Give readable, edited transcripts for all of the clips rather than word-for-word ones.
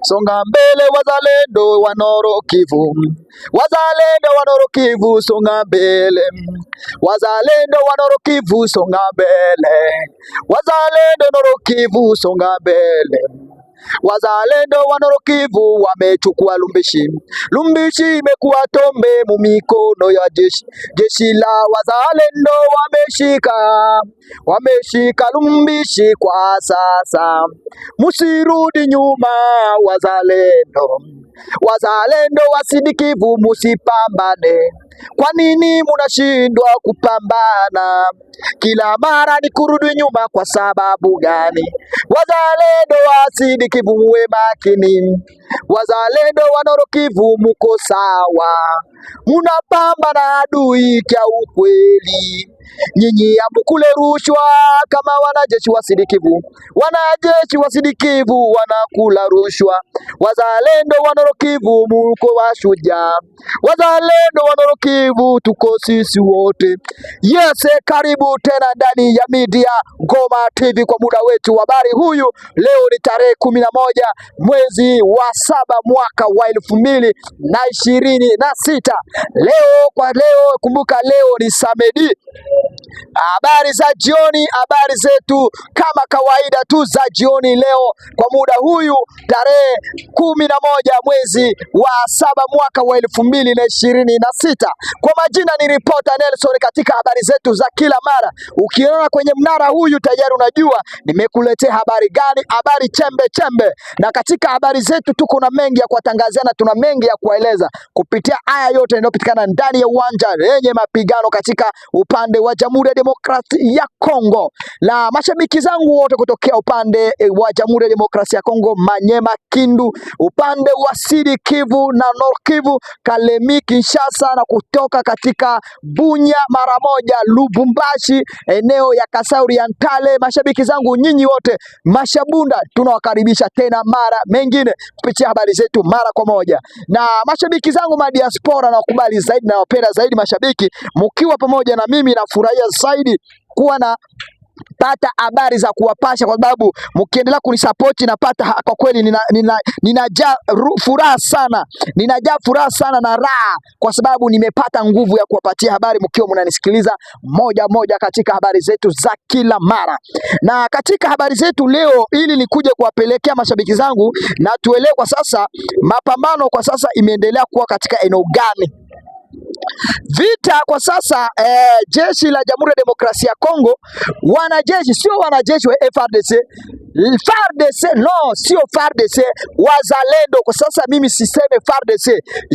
songa mbele wazalendo wa Nord Kivu, wazalendo wa Nord Kivu, songa mbele, wazalendo wa Nord Kivu, songa mbele, wazalendo Nord Kivu, songa mbele. Wazalendo wa Nord Kivu wamechukua Lumbishi. Lumbishi imekuwa tombe mumikono ya jeshi. Jeshi la wazalendo wameshika Lumbishi kwa sasa. Musirudi nyuma wazalendo. Wazalendo wa Sud Kivu musipambane. Kwa nini munashindwa kupambana? Kila mara ni kurudi nyuma kwa sababu gani? Wazalendo wa Sud Kivu muwe makini. Wazalendo wa Nord Kivu muko sawa. Munapambana adui kwa ukweli. Nyinyi amukule rushwa kama wanajeshi wa Sud Kivu. Wanajeshi wa Sud Kivu wanakula rushwa. Wazalendo wa Nord Kivu muko washujaa. Wazalendo wa Nord Kivu tuko sisi wote. Yes, karibu tena ndani ya media Ngoma TV kwa muda wetu wa habari. Huyu leo ni tarehe 11 mwezi wa 7 mwaka wa 2026. Leo kumbuka leo ni Samedi. Habari za jioni, habari zetu kama kawaida tu za jioni leo kwa muda huyu tarehe 11 mwezi wa 7 mwaka wa 2026. Kwa majina ni Reporter Nelson katika habari zetu za kila mara. Ukiona kwenye mnara huyu tayari unajua nimekuletea habari gani, habari chembe chembe. Na katika habari zetu tuko na mengi ya kuwatangazia na tuna mengi ya kueleza kupitia haya yote yanayopatikana ndani ya uwanja yenye mapigano katika upande wa Jamhuri ya Demokrasia ya Kongo. Na mashabiki zangu wote kutokea upande wa Jamhuri ya Demokrasia ya Kongo, Manyema, Kindu, upande wa Sud Kivu na Nord Kivu, Kalemi, Kinshasa, na kutoka katika Bunya mara moja, Lubumbashi, eneo ya Kasai Orientale. Mashabiki zangu nyinyi wote Mashabunda, tunawakaribisha tena mara mengine kupitia habari zetu mara kwa moja. Na mashabiki zangu madiaspora, na wakubali zaidi na wapenda zaidi mashabiki, mkiwa pamoja na mimi nafurahia zaidi kuwa na pata habari za kuwapasha, kwa sababu mkiendelea kunisapoti napata kwa kweli ninajaa furaha sana, ninajaa furaha sana na raha, kwa sababu nimepata nguvu ya kuwapatia habari mkiwa mnanisikiliza moja moja katika habari zetu za kila mara. Na katika habari zetu leo, ili nikuje kuwapelekea mashabiki zangu na tuelewe kwa sasa mapambano kwa sasa imeendelea kuwa katika eneo gani. Vita kwa sasa jeshi la Jamhuri ya Demokrasia ya Kongo, wanajeshi sio wanajeshi wa FARDC. No, sio FARDC, wazalendo. Kwa sasa mimi siseme FARDC,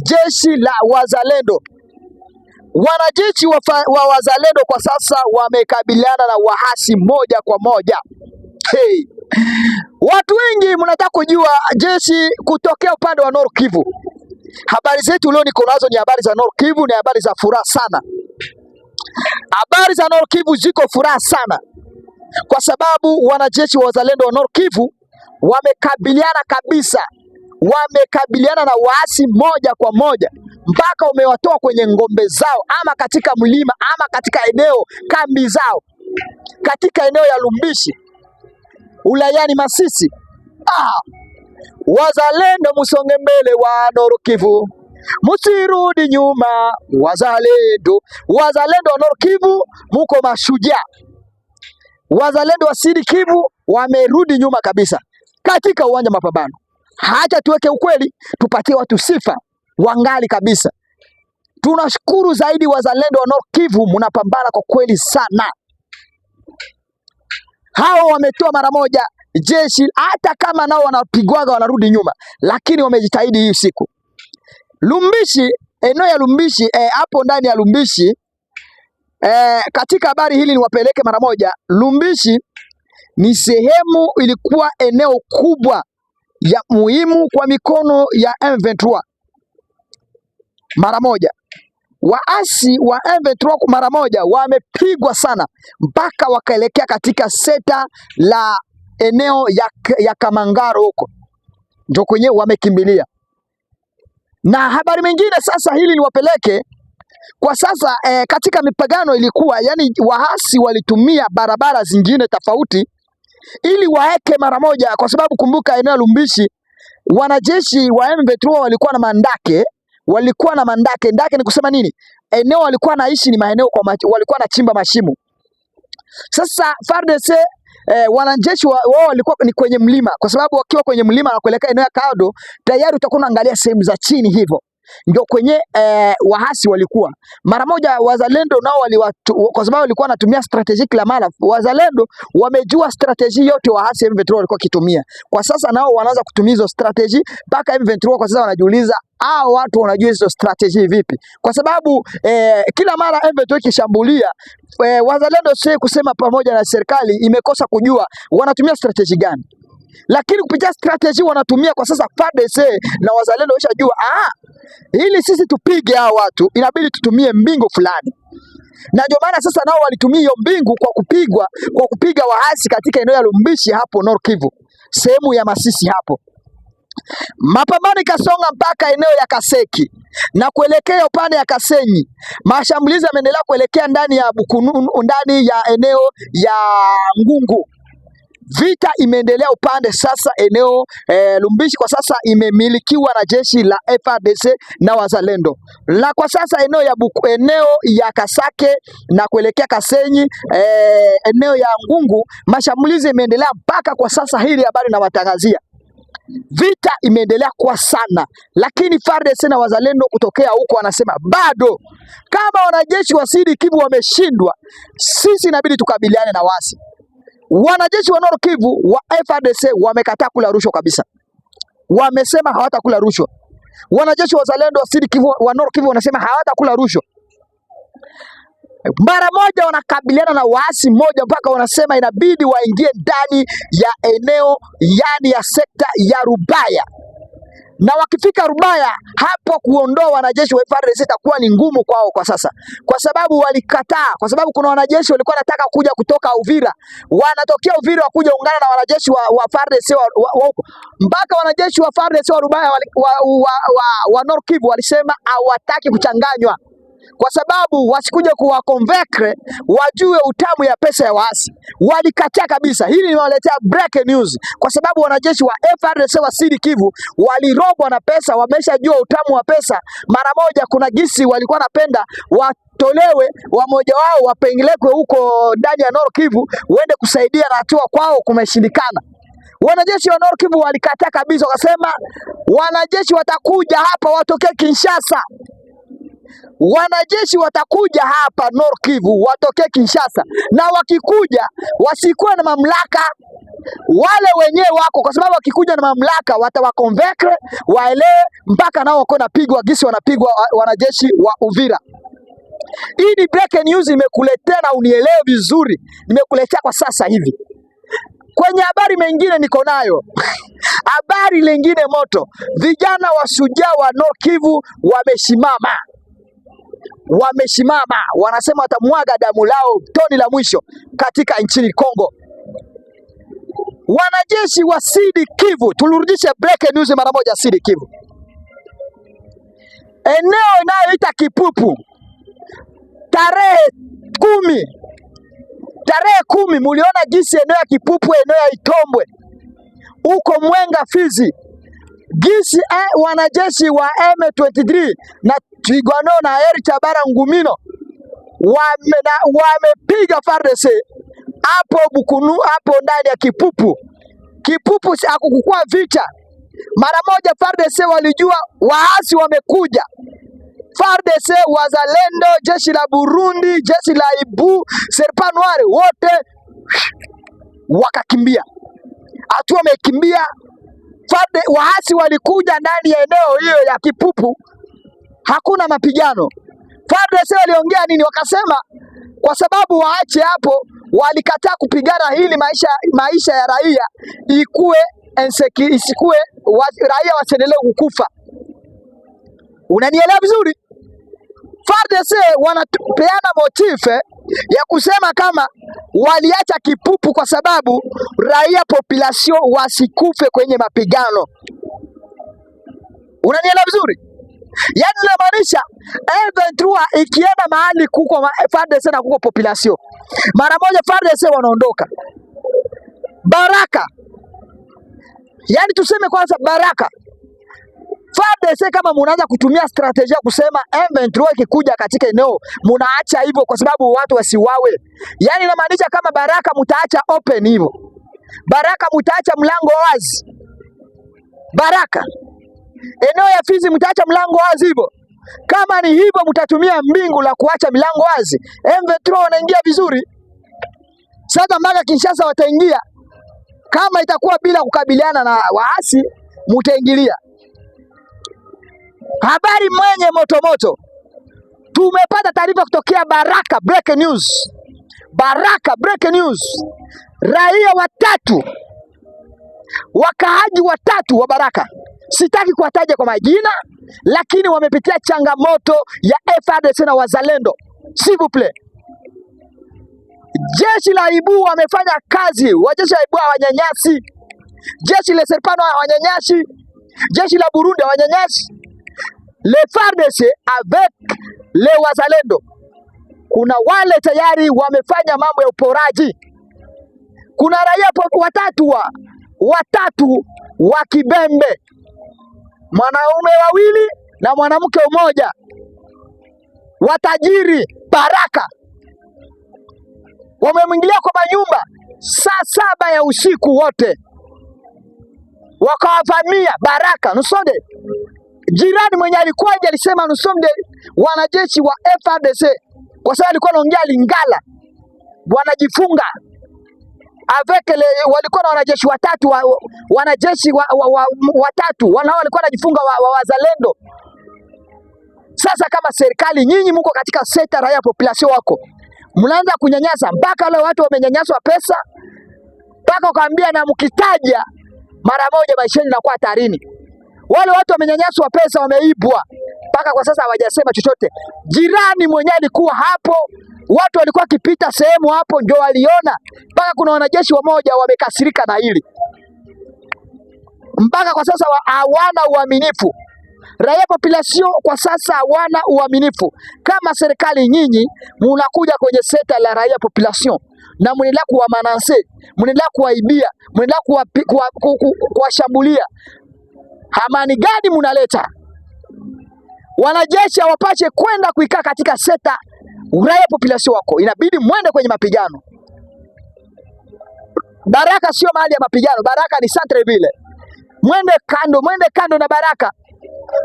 jeshi la wazalendo. Wanajeshi wa wazalendo kwa sasa wamekabiliana na wahasi moja kwa moja. Hey. Watu wengi mnataka kujua jeshi kutokea upande wa Nord Kivu. Habari zetu leo niko nazo ni habari za Nord Kivu, ni habari za furaha sana. Habari za Nord Kivu ziko furaha sana kwa sababu wanajeshi wa wazalendo wa Nord Kivu wamekabiliana kabisa, wamekabiliana na waasi moja kwa moja mpaka umewatoa kwenye ngombe zao, ama katika mlima, ama katika eneo kambi zao, katika eneo ya Lumbishi ulayani Masisi. Wazalendo musonge mbele wa Nord Kivu, musirudi nyuma wazalendo. Wazalendo wa Nord Kivu muko mashujaa. Wazalendo wa Sud Kivu wamerudi nyuma kabisa katika uwanja mapambano. Hacha tuweke ukweli, tupatie watu sifa, wangali kabisa. Tunashukuru zaidi wazalendo wa Nord Kivu, mnapambana kwa kweli sana. Hao wametoa mara moja jeshi, hata kama nao wanapigwaga wanarudi nyuma, lakini wamejitahidi hii siku. Lumbishi, eneo ya Lumbishi, hapo ndani ya Lumbishi, katika habari hili niwapeleke mara moja. Lumbishi ni sehemu, ilikuwa eneo kubwa ya muhimu kwa mikono ya M23. Mara moja waasi wa M23 mara moja wamepigwa sana mpaka wakaelekea katika seta la eneo ya Kamangaro, huko ndio kwenye wamekimbilia. Na habari mengine sasa hili niwapeleke kwa sasa, katika mipagano ilikuwa yani waasi walitumia barabara zingine tofauti ili waeke mara moja, kwa sababu kumbuka eneo Lumbishi wanajeshi wa M23 walikuwa na mandake. Ndake ni kusema nini? Eneo walikuwa naishi ni maeneo walikuwa nachimba mashimo. Sasa FARDC wanajeshi wao walikuwa ni kwenye mlima, kwa sababu wakiwa kwenye mlima na kuelekea eneo ya Kado tayari utakuwa unaangalia sehemu za chini hivyo. Ndio kwenye wahasi walikuwa. Mara moja wazalendo nao kwa sababu walikuwa wanatumia strategic la mara. Wazalendo wamejua strategy yote wahasi M23 walikuwa kitumia. Kwa sasa nao wanaanza kutumia hizo strategy mpaka M23 kwa sasa wanajiuliza hao watu wanajua hizo strategy vipi? Kwa sababu kila mara M23 ikishambulia wazalendo sio kusema pamoja na serikali imekosa kujua wanatumia strategy gani. Lakini kupitia strategy wanatumia kwa sasa FARDC na wazalendo washajua ili sisi tupige hao watu inabidi tutumie mbingo fulani. Na ndio maana sasa nao walitumia hiyo mbingu kwa kupiga wahasi katika eneo ya Lumbishi hapo Nord Kivu, sehemu ya Masisi hapo. Mapambano ikasonga mpaka eneo ya Kaseki na kuelekea upande ya Kasenyi. Mashambulizi yameendelea kuelekea ndani ya ndani ya eneo ya Ngungu. Vita imeendelea upande sasa eneo Lumbishi kwa sasa imemilikiwa na jeshi la FARDC na wazalendo. Na kwa sasa eneo ya Kasake na kuelekea Kasenyi, eneo ya Ngungu, mashambulizi imeendelea mpaka kwa sasa. Hili habari na watangazia. Vita imeendelea kwa sana, lakini FARDC na wazalendo kutokea huko wanasema bado kama wanajeshi wa Sud Kivu wameshindwa, sisi inabidi tukabiliane na wasi. Wanajeshi wa Nord Kivu wa FARDC wamekataa kula rushwa kabisa. Wamesema hawatakula rushwa. Wanajeshi wa wazalendo wa Sud Kivu wa Nord Kivu wanasema hawatakula rushwa. Mara moja wanakabiliana na waasi moja mpaka wanasema inabidi waingie ndani ya eneo yani ya sekta ya Rubaya. Na wakifika Rubaya hapo kuondoa wanajeshi wa FARDC itakuwa ni ngumu kwao kwa sasa. Kwa sababu walikataa, kwa sababu kuna wanajeshi walikuwa wanataka kuja kutoka Uvira. Wanatokea Uvira wakuja ungana na wanajeshi wa FARDC mpaka wanajeshi wa FARDC wa Rubaya wa Nord Kivu walisema hawataki kuchanganywa. Kwa sababu wasikuja kuwakonvekre wajue utamu ya pesa ya waasi. Walikataa kabisa. Hili linawaletea break news. Kwa sababu wanajeshi wa FARDC wa Sud Kivu walirogwa na pesa, wameshajua utamu wa pesa. Mara moja kuna gisi walikuwa napenda watolewe wamoja wao wapelekwe huko ndani ya Nord Kivu uende kusaidia na hatua kwao kumeshindikana. Wanajeshi wa Nord Kivu walikataa kabisa, wakasema wanajeshi watakuja hapa watokee Kinshasa. Wanajeshi watakuja hapa Nord Kivu watokee Kinshasa, na wakikuja wasikuwe na mamlaka wale wenyewe wako, kwa sababu wakikuja na mamlaka watawakonvekre waelewe mpaka nao wako napigwa gisi wanapigwa wanajeshi wa Uvira. Hii ni breaking news nimekuletea na unielewe vizuri, nimekuletea kwa sasa hivi. Kwenye habari mengine niko nayo habari lingine moto, vijana wa shujaa wa Nord Kivu wamesimama, wanasema watamwaga damu lao toni la mwisho katika nchini Kongo. Wanajeshi wa Sud Kivu, tulurudishe break news mara moja. Sud Kivu, eneo inayoita Kipupu, tarehe 10 muliona gisi eneo ya Kipupu, eneo ya Itombwe uko Mwenga Fizi, gisi wanajeshi wa M23 na Twigwano na Eri Chabara Ngumino wamepiga FARDC hapo Bukunu, hapo ndani ya Kipupu. Kipupu hakukukua vita. Mara moja FARDC walijua waasi wamekuja. FARDC, wazalendo, jeshi la Burundi, jeshi la Ibu, Serpa Noire wote wakakimbia. Hatua wamekimbia. Waasi walikuja ndani ya eneo hiyo ya Kipupu. Hakuna mapigano. FARDC waliongea nini? Wakasema kwa sababu waache hapo, walikataa kupigana ili maisha ya raia isikue raia wasiendelee kukufa. Unanielewa vizuri? FARDC wanapeana motife ya kusema kama waliacha Kipupu kwa sababu raia population wasikufe kwenye mapigano. Unanielewa vizuri? Yaani inamaanisha M23 ikienda mahali kuko FARDC na kuko population, mara moja FARDC wanaondoka. Baraka Yani tuseme kwanza Baraka, FARDC kama munaanza kutumia strategia kusema M23 ikikuja katika eneo munaacha hivyo kwa sababu watu wasiwawe. Yani inamaanisha kama Baraka mutaacha open hivyo. Baraka mutaacha mlango wazi. Baraka eneo ya Fizi mutaacha mlango wazi hivyo. Kama ni hivyo mutatumia mbingu la kuacha milango wazi, M23 wanaingia vizuri. Sasa mpaka Kinshasa wataingia. Kama itakuwa bila kukabiliana na waasi mutaingilia. Habari mwenye moto. Tumepata taarifa kutokea Baraka, break news. Baraka, break news. Raia watatu, wakaaji watatu wa Baraka, sitaki kuwataja kwa majina, lakini wamepitia changamoto ya FARDC na wazalendo. S'il vous plaît. Jeshi la Ibu wamefanya kazi, wajeshi la Ibu hawanyanyasi, jeshi la Serpano hawanyanyasi, jeshi la Burundi hawanyanyasi. Le FARDC avec le wazalendo, kuna wale tayari wamefanya mambo ya uporaji. Kuna raia watatu wa Kibembe, mwanaume wawili na mwanamke mmoja, watajiri Baraka, wamemwingilia kwa manyumba saa 7 ya usiku, wote wakawavamia Baraka. Nusonde jirani mwenye alikuwa nje alisema nusonde wanajeshi wa FARDC, kwa sababu alikuwa anaongea Lingala, wanajifunga walikuwa na wanajeshi watatu wanajeshi watatu wanao walikuwa wanajifunga wazalendo. Sasa kama serikali nyinyi mko katika sekta raia population wako, mnaanza kunyanyasa mpaka wale watu wamenyanyaswa pesa, mpaka ukaambia na mkitaja mara moja maisha yenu yanakuwa hatarini. Wale watu wamenyanyaswa pesa, wameibwa, mpaka kwa sasa hawajasema chochote. Jirani mwenyewe alikuwa hapo, watu walikuwa wakipita sehemu hapo ndio waliona, mpaka kuna wanajeshi wamoja wamekasirika na hili. Mpaka kwa sasa hawana uaminifu. Raia population kwa sasa hawana uaminifu. Kama serikali nyinyi mnakuja kwenye sekta la raia population na mnaendelea kuwamanase, mnaendelea kuwaibia, mnaendelea kuwashambulia, amani gani mnaleta? Wanajeshi hawapache kwenda kuikaa katika sekta raia population wako, inabidi mwende kwenye mapigano. Baraka sio mahali ya mapigano, Baraka ni Centreville. Mwende kando na Baraka,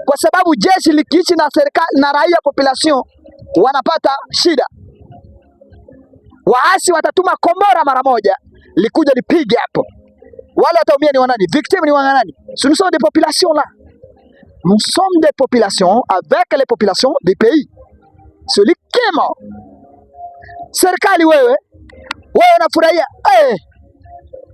kwa sababu jeshi likiishi na serikali na raia population wanapata shida. Waasi watatuma kombora mara moja likuja lipige hapo, wale wataumia ni wanani? Victime ni wanani? Nous sommes des populations là, nous sommes des populations avec les populations du pays. Celui qui est mort, serikali wewe unafurahia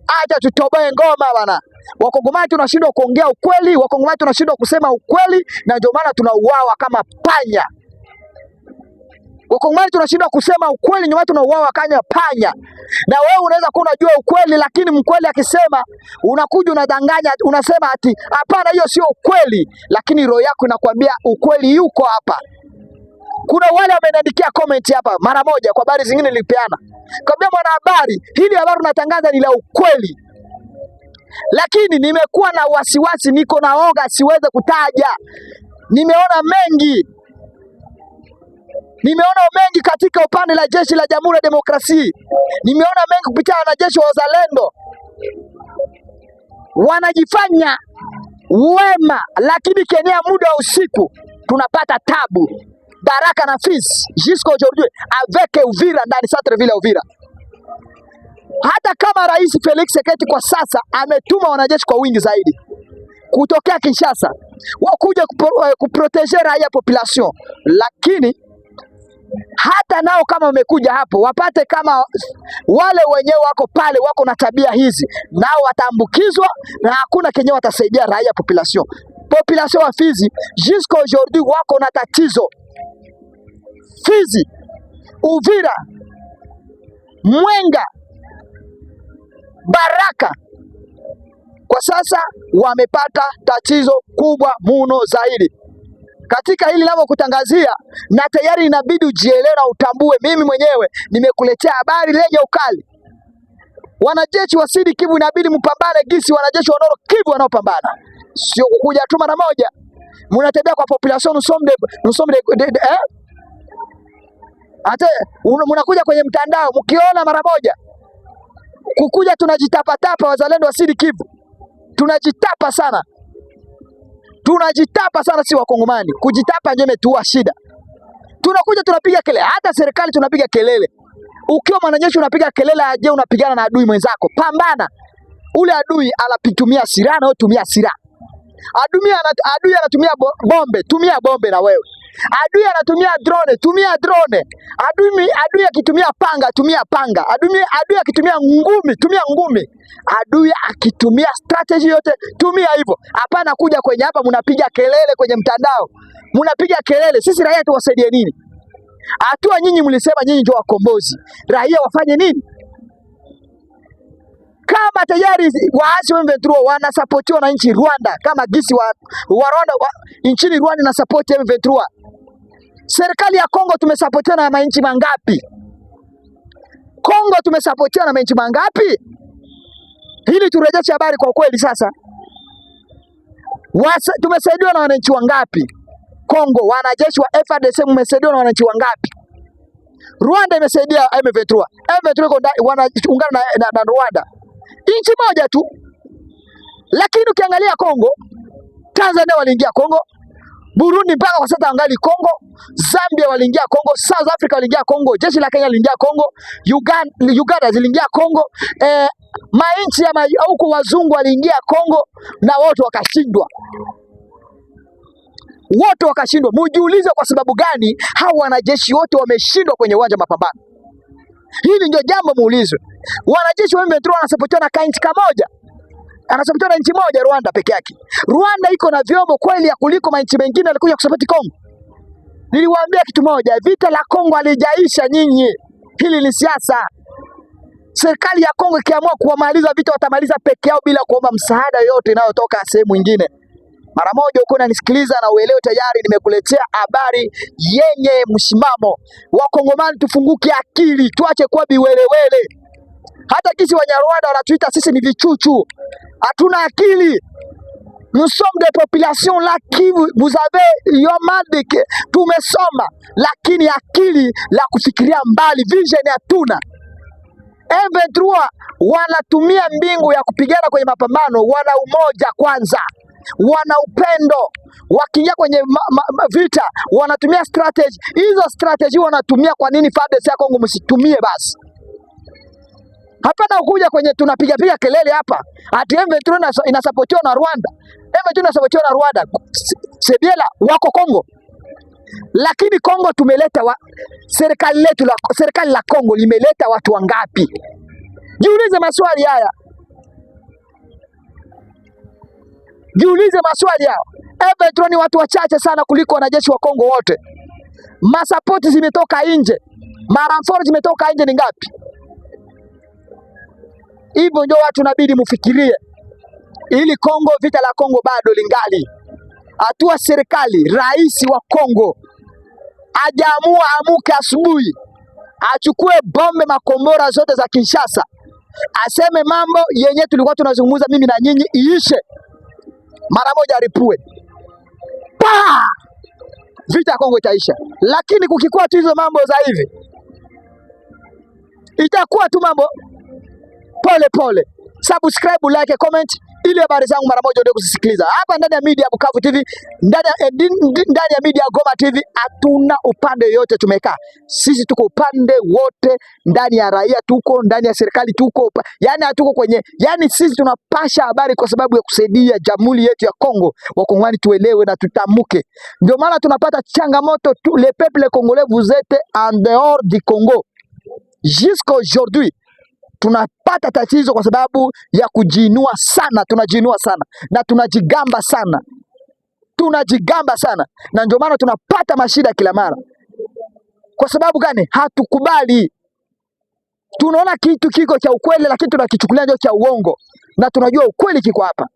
acha tutoboe ngoma bana. Wakongomani tunashindwa kuongea ukweli, Wakongomani tunashindwa kusema ukweli, na ndio maana tunauawa kama panya. Wakongomani tunashindwa kusema ukweli, ndio maana tunauawa kama panya. Na wewe unaweza kuwa unajua ukweli, lakini mkweli akisema unakuja unadanganya, unasema ati hapana, hiyo sio ukweli, lakini roho yako inakwambia ukweli yuko hapa. Kuna wale wameniandikia comment hapa mara moja kwa habari zingine nilipeana. Kwambia mwanahabari, hili habari unatangaza ni la ukweli. Lakini nimekuwa na wasiwasi, niko na oga, siweze kutaja. Nimeona mengi katika upande la jeshi la Jamhuri ya Demokrasia. Nimeona mengi kupitia wanajeshi wa uzalendo. Wanajifanya wema, lakini kenea muda wa usiku tunapata tabu. Baraka na Fizi jusqu'à aujourd'hui avec Uvira ndani Centreville ya Uvira. Hata kama Rais Felix Tshisekedi kwa sasa ametuma wanajeshi kwa wingi zaidi kutokea Kinshasa wakuja kuproteger raia population, lakini hata nao kama wamekuja hapo wapate kama wale wenyewe wako pale wako na tabia hizi, nao wataambukizwa na hakuna kenye watasaidia raia population. Population wa Fizi jusqu'à aujourd'hui wako na tatizo. Fizi, Uvira, Mwenga, Baraka kwa sasa wamepata tatizo kubwa muno zaidi. Katika hili nalo kutangazia, na tayari inabidi ujielewe na utambue, mimi mwenyewe nimekuletea habari lenye ukali. Wanajeshi wa Sud Kivu inabidi mpambane gisi wanajeshi wa Nord Kivu wanaopambana. Sio kukuja tu mara moja. Mnatembea kwa population hata mnakuja kwenye mtandao mkiona mara moja. Kukuja tunajitapatapa wazalendo wa Sud Kivu. Tunajitapa sana. Tunajitapa sana si Wakongomani. Kujitapa ndio imetuua shida. Tunakuja tunapiga kelele, hata serikali tunapiga kelele. Ukiwa mwanajeshi unapiga kelele, aje unapigana na adui mwenzako. Pambana. Ule adui anapitumia silaha na wewe tumia silaha. Adui anatumia bombe, tumia bombe na wewe. Adui anatumia drone, tumia drone. Adui akitumia panga, tumia panga. Adui akitumia ngumi, tumia ngumi. Adui akitumia strategy yote, tumia hivyo. Hapana kuja kwenye hapa mnapiga kelele kwenye mtandao. Mnapiga kelele, sisi raia tuwasaidie nini? Hatua nyinyi mlisema nyinyi ndio wakombozi. Raia wafanye nini? Kama tayari waasi wa M23 wanasapotiwa na nchi Rwanda, kama gisi wa Rwanda nchini Rwanda na support M23. Serikali ya Kongo tumesapotiwa na manchi mangapi? Kongo tumesapotiwa na manchi mangapi? Hili turejeshe habari kwa kweli sasa. Tumesaidiwa na wananchi wangapi? Kongo, wanajeshi wa FARDC mmesaidiwa na wananchi wangapi? Rwanda imesaidia M23. M23 wanaungana na Rwanda. Nchi moja tu. Lakini ukiangalia Kongo, Tanzania waliingia Kongo, Burundi mpaka kwa sasa angali Kongo, Zambia waliingia Kongo, South Africa waliingia Kongo, jeshi la Kenya liliingia Kongo, Uganda ziliingia Kongo, mainchi ya huko wazungu waliingia Kongo na wote wakashindwa. Wote wakashindwa. Mujiulize kwa sababu gani hao wanajeshi wote wameshindwa kwenye uwanja wa mapambano. Hili ndio jambo muulizwe. Wanajeshi wa M23 wanasapotiwa na kainchi kamoja. Anasapotiwa na nchi moja, Rwanda peke yake. Rwanda iko na vyombo kweli ya kuliko manchi mengine walikuja kusapoti Kongo. Niliwaambia kitu moja, vita la Kongo halijaisha nyinyi. Hili ni siasa. Serikali ya Kongo ikiamua kuwamaliza vita watamaliza peke yao bila kuomba msaada yote inayotoka sehemu nyingine. Mara moja uko unanisikiliza na uelewe tayari nimekuletea habari yenye msimamo. Wakongomani tufunguke akili, tuache kuwa biwelewele. Hata kisi Wanyarwanda wanatuita sisi ni vichuchu. Hatuna akili. Nous sommes des populations là qui vous avez yomadik. Tumesoma lakini akili la kufikiria mbali, vision hatuna. M23 wanatumia mbingu ya kupigana kwenye mapambano, wana umoja kwanza. Wana upendo. Wakiingia kwenye vita wanatumia strategy. Hizo strategy wanatumia kwa nini FARDC ya Kongo msitumie basi? Hapana ukuja kwenye tunapiga kelele hapa. Ati M23 inasapotiwa na Rwanda. M23 inasapotiwa na Rwanda. Sebiela wako Kongo. Lakini Kongo tumeleta serikali la Kongo limeleta watu wangapi? Jiulize maswali haya. Jiulize maswali hao. M23 ni watu wachache sana kuliko wanajeshi wa Kongo wote. Masapoti zimetoka nje. Maramforo zimetoka nje ni ngapi? Hivyo ndio watu nabidi mufikirie. Ili Kongo, vita la Kongo bado lingali. Hatua serikali, rais wa Kongo ajaamua amuke asubuhi, achukue bombe makombora zote za Kinshasa, aseme mambo yenye tulikuwa tunazungumza mimi na nyinyi iishe. Mara moja aripue. Vita ya Kongo itaisha. Lakini kukikuwa tu hizo mambo za hivi, itakuwa tu mambo pole pole. Subscribe, like, comment ili habari zangu mara moja ndio kusikiliza. Hapa ndani ya media Bukavu TV, ndani ya media Goma TV, hatuna upande yote tumekaa. Sisi tuko upande wote, ndani ya raia tuko, ndani ya serikali tuko. Yaani hatuko kwenye, yaani sisi tunapasha habari kwa sababu ya kusaidia jamhuri yetu ya Kongo. Wakongomani tuelewe na tutamuke. Ndio maana tunapata changamoto tu, le peuple congolais vous êtes en dehors du Congo. Jusqu'à aujourd'hui tunapata tatizo kwa sababu ya kujiinua sana, tunajiinua sana na tunajigamba sana. Tunajigamba sana na ndio maana tunapata mashida kila mara. Kwa sababu gani? Hatukubali. Tunaona kitu kiko cha ukweli lakini tunakichukulia ndio cha uongo na tunajua ukweli kiko hapa.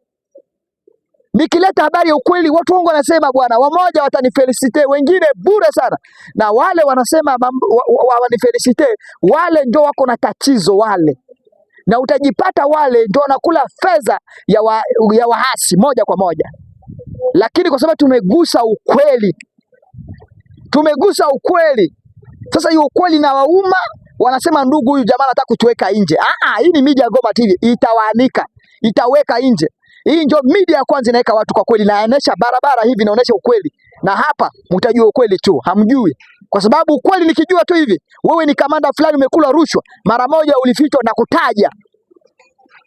Nikileta habari ya ukweli watu wangu wanasema bwana, wamoja watanifelicite, wengine bure sana. Na wale wanasema wanifelicite, wale ndio wako na tatizo wale. na utajipata wale ndio wanakula fedha ya waasi moja kwa moja. Lakini kwa sababu tumegusa ukweli, sasa hiyo ukweli na wauma wanasema, ndugu, huyu jamaa anataka kutuweka nje. Hii ni media Goma TV itawaanika, itaweka nje. Hii ndio media ya kwanza inaweka watu kwa kweli, inaonyesha barabara hivi, inaonyesha ukweli, na hapa mtajua ukweli tu, hamjui. Kwa sababu ukweli nikijua tu hivi, wewe ni kamanda fulani umekula rushwa, mara moja ulifichwa na kutaja,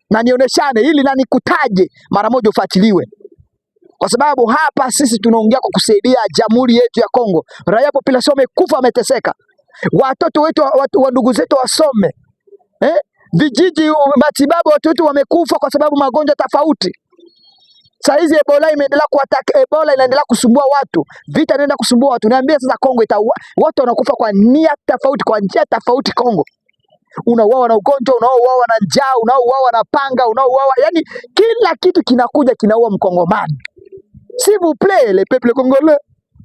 na nioneshane ili na nikutaje mara moja ufuatiliwe. Kwa sababu hapa sisi tunaongea kwa kusaidia jamhuri yetu ya Kongo. Raia population wamekufa, wameteseka. Watoto wetu wa ndugu zetu wasome. Vijiji matibabu, watu wetu wamekufa kwa sababu magonjwa tofauti. Sasa hizi Ebola imeendelea kuataka, Ebola inaendelea kusumbua watu. Vita inaenda kusumbua watu. Niambia sasa Kongo watu wanakufa kwa nia tofauti, kwa njia tofauti Kongo. Unauawa na ugonjwa, unauawa na njaa, unauawa na panga, unauawa, yani kila kitu kinakuja kinaua Mkongomani. S'il vous plaît, les peuples congolais.